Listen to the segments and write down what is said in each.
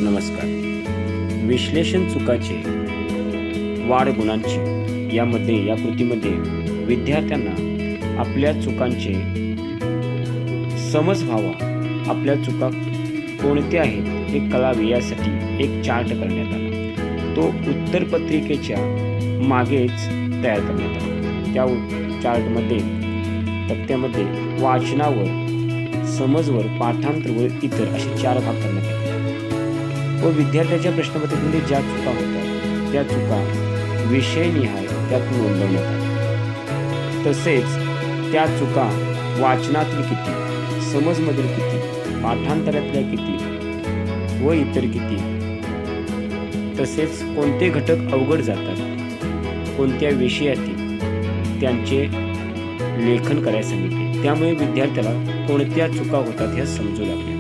नमस्कार. विश्लेषण चुकाचे वाढ गुणांची या कृतीमध्ये विद्यार्थ्यांना आपल्या चुकांचे समज व्हावा, आपल्या चुका कोणत्या आहेत हे कळावे यासाठी एक चार्ट करण्यात आला. तो उत्तरपत्रिकेच्या मागेच तयार करण्यात आला. त्या चार्टमध्ये तक्त्यामध्ये वाचनावर, समजवर, पाठांतरवर, इतर असे 4 भाग करण्यात आले व विद्यार्थ्याच्या प्रश्नपत्रिकेमध्ये ज्या चुका होतात त्या चुका विषयनिहाय त्यात नोंदवण्यात आल्या. तसेच त्या चुका वाचनातील किती, समजमधील किती, पाठांतरातल्या किती व इतर किती, तसेच कोणते घटक अवघड जातात, कोणत्या विषयातील त्यांचे लेखन करायला सांगितले. त्यामुळे विद्यार्थ्याला कोणत्या चुका होतात हे समजू लागले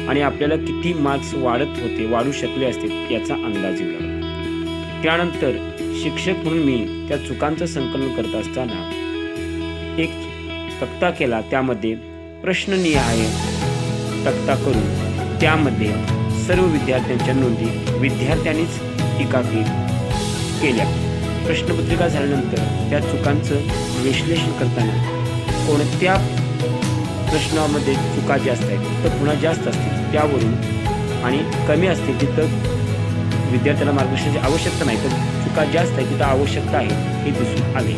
आणि आपल्याला किती मार्क्स वाढू शकले असते याचा अंदाज येऊ लागला. त्यानंतर शिक्षक म्हणून मी त्या चुकांचं संकलन करत असताना एक तक्ता केला. त्यामध्ये प्रश्ननिहाय तक्ता करून त्यामध्ये सर्व विद्यार्थ्यांच्या नोंदी विद्यार्थ्यांनीच एकाकी केल्या. प्रश्नपत्रिका झाल्यानंतर त्या चुकांचं विश्लेषण करताना कोणत्या प्रश्नामध्ये चुका जास्त आहेत तर पुन्हा जास्त असतील त्यावरून आणि कमी असतील तिथं विद्यार्थ्याला मार्गदर्शनाची आवश्यकता नाही तर चुका जास्त आहे तिथं आवश्यकता आहे हे दिसून आले.